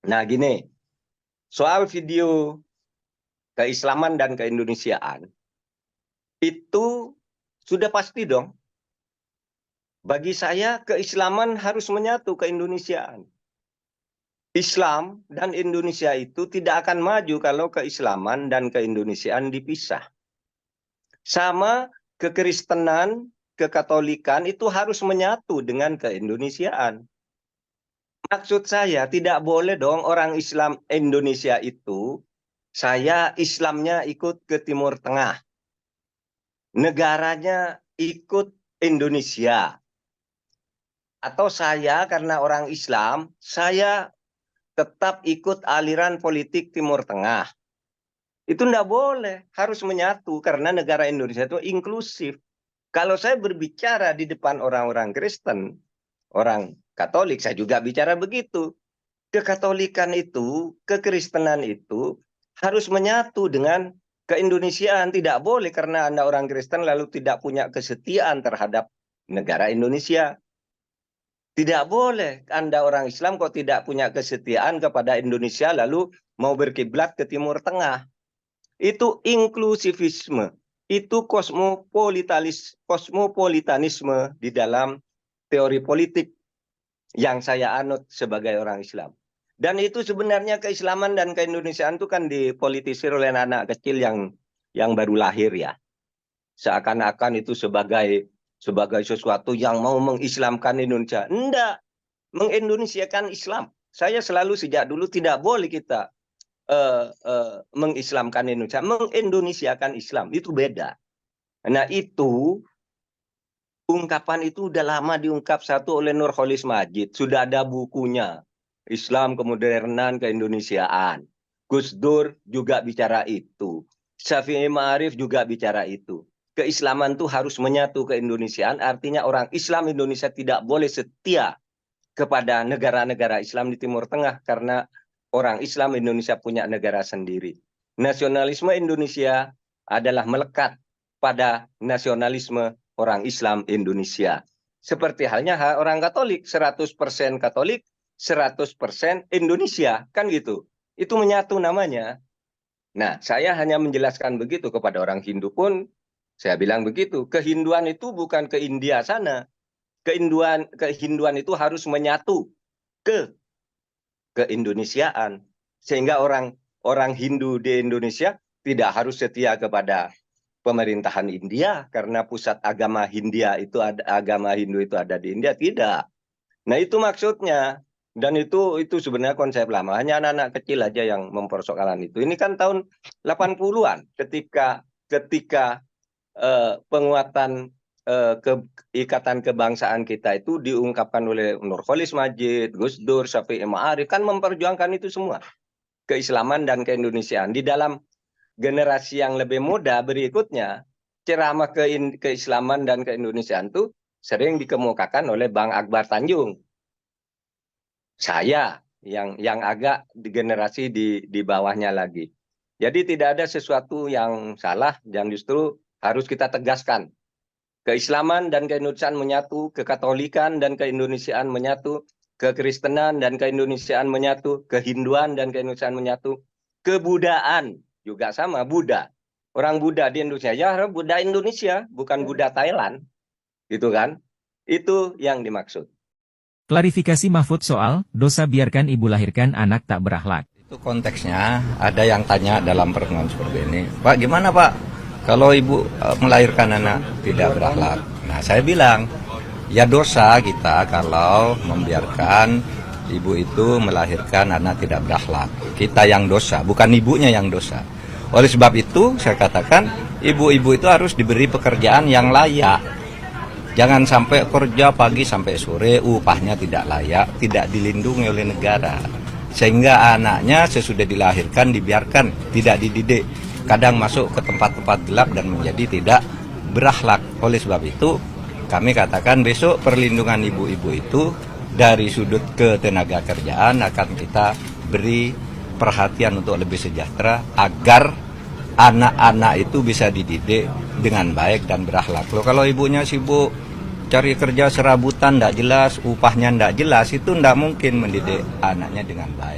Nah, gini, soal video keislaman dan keindonesiaan, itu sudah pasti dong. Bagi saya, keislaman harus menyatu keindonesiaan. Islam dan Indonesia itu tidak akan maju kalau keislaman dan keindonesiaan dipisah. Sama kekristenan, kekatolikan itu harus menyatu dengan keindonesiaan. Maksud saya, tidak boleh dong orang Islam Indonesia itu, saya Islamnya ikut ke Timur Tengah, negaranya ikut Indonesia. Atau saya karena orang Islam, saya tetap ikut aliran politik Timur Tengah. Itu tidak boleh, harus menyatu karena negara Indonesia itu inklusif. Kalau saya berbicara di depan orang-orang Kristen, orang Katolik, saya juga bicara begitu. Kekatolikan itu, kekristenan itu harus menyatu dengan keindonesiaan. Tidak boleh karena Anda orang Kristen lalu tidak punya kesetiaan terhadap negara Indonesia. Tidak boleh Anda orang Islam kok tidak punya kesetiaan kepada Indonesia lalu mau berkiblat ke Timur Tengah. Itu inklusivisme. Itu kosmopolitanisme di dalam teori politik yang saya anut sebagai orang Islam. Dan itu sebenarnya keislaman dan keindonesiaan itu kan dipolitisir oleh anak kecil yang baru lahir ya. Seakan-akan itu sebagai sesuatu yang mau mengislamkan Indonesia. Enggak, mengindonesiakan Islam. Saya selalu sejak dulu tidak boleh kita mengislamkan Indonesia, mengindonesiakan Islam itu beda. Nah itu ungkapan itu udah lama diungkap satu oleh Nurcholish Madjid, sudah ada bukunya Islam Kemodernan Keindonesiaan. Gus Dur juga bicara itu, Syafi'i Ma'arif juga bicara itu. Keislaman itu harus menyatu keindonesiaan, artinya orang Islam Indonesia tidak boleh setia kepada negara-negara Islam di Timur Tengah karena orang Islam Indonesia punya negara sendiri. Nasionalisme Indonesia adalah melekat pada nasionalisme orang Islam Indonesia. Seperti halnya orang Katolik, 100% Katolik, 100% Indonesia, kan gitu. Itu menyatu namanya. Nah, saya hanya menjelaskan begitu kepada orang Hindu pun, saya bilang begitu. Kehinduan itu bukan ke India sana. Kehinduan itu harus menyatu ke keindonesiaan. Sehingga orang Hindu di Indonesia tidak harus setia kepada pemerintahan India karena pusat agama agama Hindu itu ada di India, tidak. Nah, itu maksudnya. Dan itu sebenarnya konsep lama. Hanya anak-anak kecil aja yang mempersoalkan itu. Ini kan tahun 80-an ketika penguatan ikatan kebangsaan kita itu diungkapkan oleh Nurcholish Madjid, Gus Dur, Syafi'i Ma'arif kan memperjuangkan itu semua. Keislaman dan keindonesiaan. Di dalam generasi yang lebih muda berikutnya, ceramah keislaman dan keindonesiaan itu sering dikemukakan oleh Bang Akbar Tanjung. Saya yang agak di generasi di bawahnya lagi. Jadi tidak ada sesuatu yang salah dan justru harus kita tegaskan. Keislaman dan keindonesiaan menyatu, kekatolikan dan keindonesiaan menyatu, kekristenan dan keindonesiaan menyatu, kehinduan dan keindonesiaan menyatu, kebudaan juga sama, Buddha. Orang Buddha di Indonesia, ya Buddha Indonesia, bukan Buddha Thailand. Gitu kan? Itu yang dimaksud. Klarifikasi Mahfud soal, dosa biarkan ibu lahirkan anak tak berakhlak. Itu konteksnya, ada yang tanya dalam pertemuan seperti ini, Pak gimana Pak, kalau ibu melahirkan anak tidak berakhlak? Nah saya bilang, ya dosa kita kalau membiarkan ibu itu melahirkan anak tidak berakhlak. Kita yang dosa, bukan ibunya yang dosa. Oleh sebab itu saya katakan, ibu-ibu itu harus diberi pekerjaan yang layak. Jangan sampai kerja pagi sampai sore, upahnya tidak layak, tidak dilindungi oleh negara. Sehingga anaknya sesudah dilahirkan dibiarkan, tidak dididik. Kadang masuk ke tempat-tempat gelap dan menjadi tidak berakhlak. Oleh sebab itu, kami katakan besok perlindungan ibu-ibu itu dari sudut ketenaga kerjaan akan kita beri perhatian untuk lebih sejahtera agar anak-anak itu bisa dididik dengan baik dan berakhlak. Loh, kalau ibunya sibuk cari kerja serabutan, tidak jelas, upahnya tidak jelas, itu tidak mungkin mendidik anaknya dengan baik.